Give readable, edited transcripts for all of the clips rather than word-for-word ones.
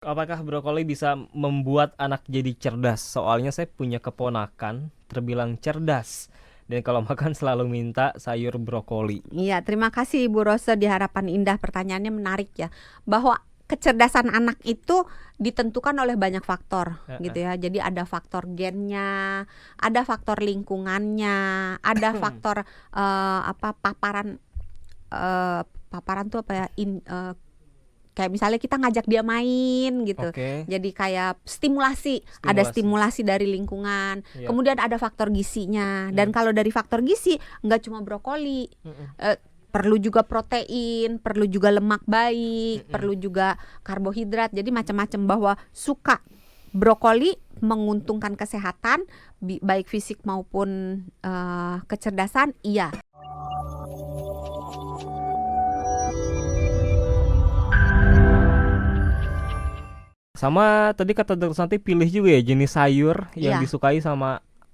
Apakah brokoli bisa membuat anak jadi cerdas? Soalnya saya punya keponakan terbilang cerdas. Dan kalau makan selalu minta sayur brokoli. Iya, terima kasih Ibu Rose di Harapan Indah. Pertanyaannya menarik ya. Bahwa kecerdasan anak itu ditentukan oleh banyak faktor gitu ya. Jadi ada faktor gennya, ada faktor lingkungannya, ada faktor paparan paparan tuh apa ya? Kayak misalnya kita ngajak dia main gitu. Oke. Jadi kayak stimulasi, ada stimulasi dari lingkungan. Iya. Kemudian ada faktor gizinya. Dan kalau dari faktor gizi nggak cuma brokoli. Perlu juga protein, perlu juga lemak baik, perlu juga karbohidrat. Jadi macam-macam. Bahwa suka brokoli menguntungkan kesehatan baik fisik maupun kecerdasan, iya. Sama tadi kata Dr. Santi pilih juga ya jenis sayur yang Iya. disukai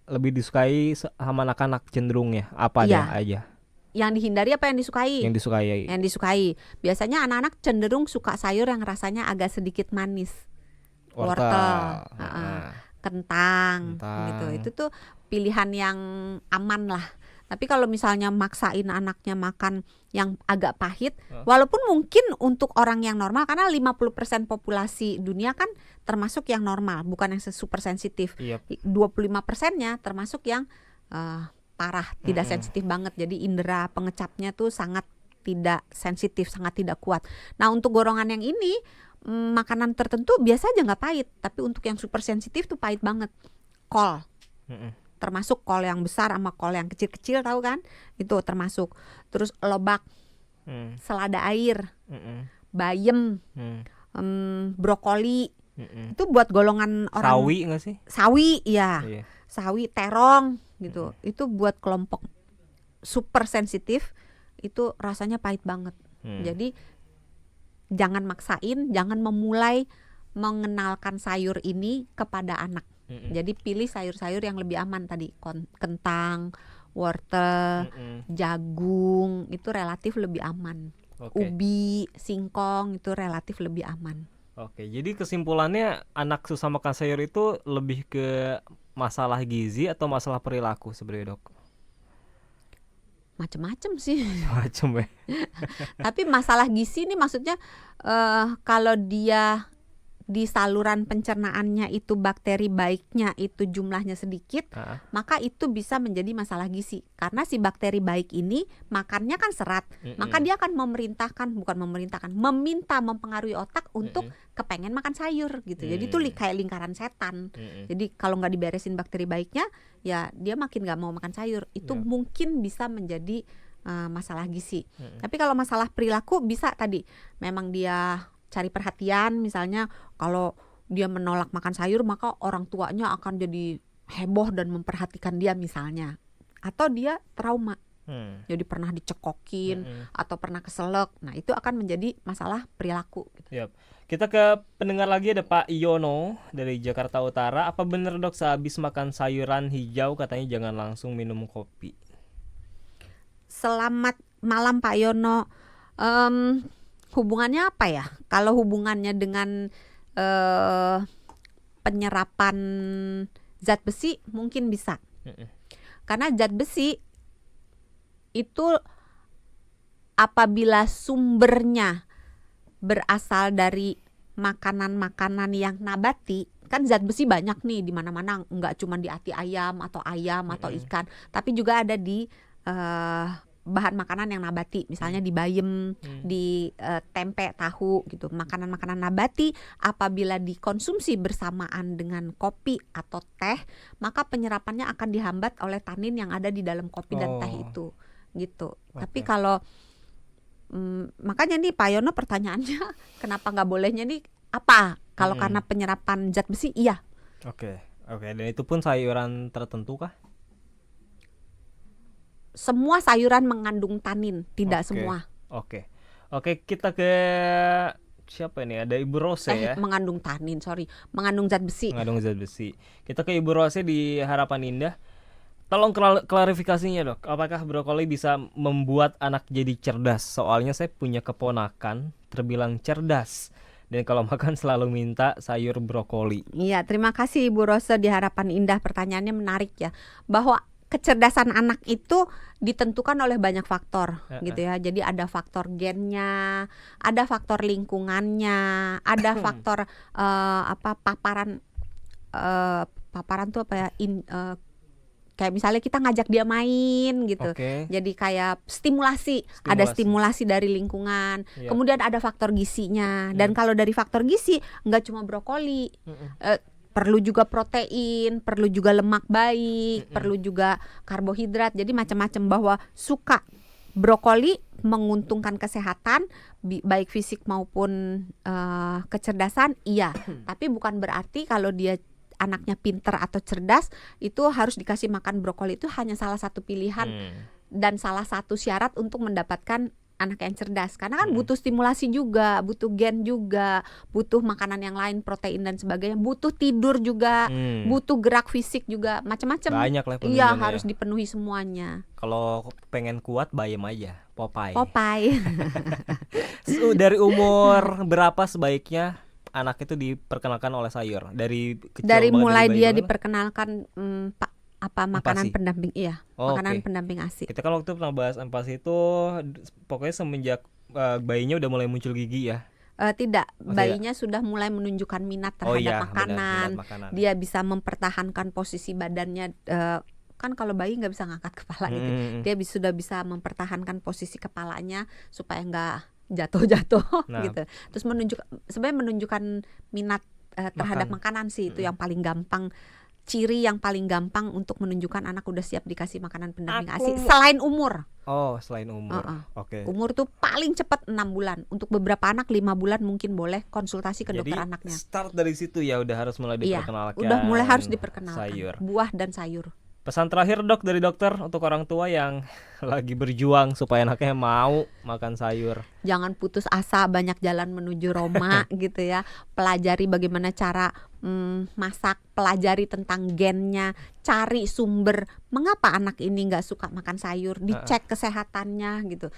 lebih disukai sama anak-anak cenderung ya. Apa Iya. aja Yang dihindari apa yang disukai? yang disukai? Yang disukai. Biasanya anak-anak cenderung suka sayur yang rasanya agak sedikit manis. Wortel, kentang gitu. Itu tuh pilihan yang aman lah. Tapi kalau misalnya maksain anaknya makan yang agak pahit, walaupun mungkin untuk orang yang normal, karena 50% populasi dunia kan termasuk yang normal, bukan yang super sensitif. 25%-nya termasuk yang parah, tidak sensitif banget. Jadi indera pengecapnya tuh sangat tidak sensitif, sangat tidak kuat. Nah, untuk golongan yang ini, makanan tertentu biasa aja nggak pahit, tapi untuk yang super sensitif tuh pahit banget. Kol, termasuk kol yang besar sama kol yang kecil-kecil, tahu kan? Itu termasuk. Terus lobak, selada air, bayam, brokoli. Itu buat golongan orang. Sawi nggak sih? Sawi, ya. Sawi, terong gitu. Itu buat kelompok super sensitif, itu rasanya pahit banget. Jadi jangan maksain, jangan memulai mengenalkan sayur ini kepada anak. Jadi pilih sayur-sayur yang lebih aman tadi, kentang, wortel, jagung itu relatif lebih aman. Ubi, singkong itu relatif lebih aman. Oke, jadi kesimpulannya anak susah makan sayur itu lebih ke masalah gizi atau masalah perilaku sebenarnya, Dok? Macem-macem sih. Macem ya. Tapi masalah gizi ini maksudnya kalau dia di saluran pencernaannya itu bakteri baiknya itu jumlahnya sedikit, maka itu bisa menjadi masalah gizi. Karena si bakteri baik ini makannya kan serat, maka dia akan meminta mempengaruhi otak untuk kepengen makan sayur gitu. Jadi itu kayak lingkaran setan. Jadi kalau nggak diberesin bakteri baiknya, ya dia makin nggak mau makan sayur. Itu mungkin bisa menjadi masalah gizi. Tapi kalau masalah perilaku bisa tadi, memang dia cari perhatian, misalnya kalau dia menolak makan sayur maka orang tuanya akan jadi heboh dan memperhatikan dia misalnya, atau dia trauma, jadi pernah dicekokin atau pernah keselak. Nah itu akan menjadi masalah perilaku gitu. Kita ke pendengar lagi, ada Pak Yono dari Jakarta Utara. Apa benar, Dok, sehabis makan sayuran hijau katanya jangan langsung minum kopi? Selamat malam Pak Yono. Hubungannya apa ya? Kalau hubungannya dengan penyerapan zat besi mungkin bisa. Karena zat besi itu apabila sumbernya berasal dari makanan-makanan yang nabati, kan zat besi banyak nih di mana-mana, nggak cuma di ati ayam atau ikan, tapi juga ada di bahan makanan yang nabati, misalnya di bayam, di tempe, tahu gitu. Makanan-makanan nabati apabila dikonsumsi bersamaan dengan kopi atau teh, maka penyerapannya akan dihambat oleh tanin yang ada di dalam kopi dan teh itu gitu. Tapi kalau makanya nih Pak Yono pertanyaannya kenapa nggak bolehnya nih apa? Kalau karena penyerapan zat besi, iya. Oke, dan itu pun sayuran tertentu kah? Semua sayuran mengandung tanin, tidak semua. Oke, kita ke siapa ini? Ada Ibu Rose ya. Mengandung tanin, mengandung zat besi. Kita ke Ibu Rose di Harapan Indah. Tolong klarifikasinya, Dok. Apakah brokoli bisa membuat anak jadi cerdas? Soalnya saya punya keponakan terbilang cerdas. dan kalau makan selalu minta sayur brokoli. Iya, terima kasih Ibu Rose di Harapan Indah. Pertanyaannya menarik ya, bahwa kecerdasan anak itu ditentukan oleh banyak faktor gitu ya. Jadi ada faktor gennya, ada faktor lingkungannya, ada faktor paparan tuh apa ya, kayak misalnya kita ngajak dia main gitu. Jadi kayak stimulasi, ada stimulasi dari lingkungan. Kemudian ada faktor gizinya. Dan kalau dari faktor gizi nggak cuma brokoli, perlu juga protein, perlu juga lemak baik, perlu juga karbohidrat. Jadi macam-macam, bahwa suka brokoli menguntungkan kesehatan baik fisik maupun kecerdasan, iya. Tapi bukan berarti kalau dia anaknya pinter atau cerdas itu harus dikasih makan brokoli. Itu hanya salah satu pilihan dan salah satu syarat untuk mendapatkan anak yang cerdas, karena kan butuh stimulasi juga, butuh gen juga, butuh makanan yang lain, protein dan sebagainya, butuh tidur juga, butuh gerak fisik juga, macam-macam. Banyak lah penunjangnya. Iya, harus dipenuhi semuanya. Kalau pengen kuat bayam aja, Popeye. Dari umur berapa sebaiknya anak itu diperkenalkan oleh sayur? Dari kecil dari banget, mulai dari dia bayi diperkenalkan makanan Empasi. pendamping, makanan pendamping ASI. Kita kan waktu pernah bahas empasi itu pokoknya semenjak bayinya udah mulai muncul gigi ya. Tidak, bayinya sudah mulai menunjukkan minat terhadap makanan. Benar, minat makanan. Dia bisa mempertahankan posisi badannya. Kan kalau bayi nggak bisa ngangkat kepala gitu, dia sudah bisa mempertahankan posisi kepalanya supaya nggak jatuh-jatuh gitu. Terus sebenarnya menunjukkan minat terhadap makanan sih, itu yang paling gampang. Ciri yang paling gampang untuk menunjukkan anak udah siap dikasih makanan pendamping ASI selain umur. Selain umur. Umur tuh paling cepat 6 bulan. Untuk beberapa anak 5 bulan mungkin boleh konsultasi ke dokter anaknya. Start dari situ ya, udah harus mulai diperkenalkan. Udah mulai harus diperkenalkan sayur. Buah dan sayur. Pesan terakhir Dok dari dokter untuk orang tua yang lagi berjuang supaya anaknya mau makan sayur. Jangan putus asa, banyak jalan menuju Roma gitu ya. Pelajari bagaimana cara masak, pelajari tentang gennya, cari sumber mengapa anak ini nggak suka makan sayur, dicek kesehatannya gitu.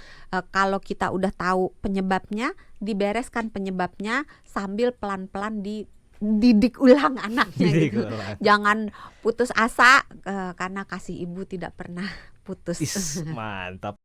Kalau kita udah tahu penyebabnya, dibereskan penyebabnya sambil pelan-pelan didik ulang anaknya gitu. Jangan putus asa karena kasih ibu tidak pernah putus. Mantap.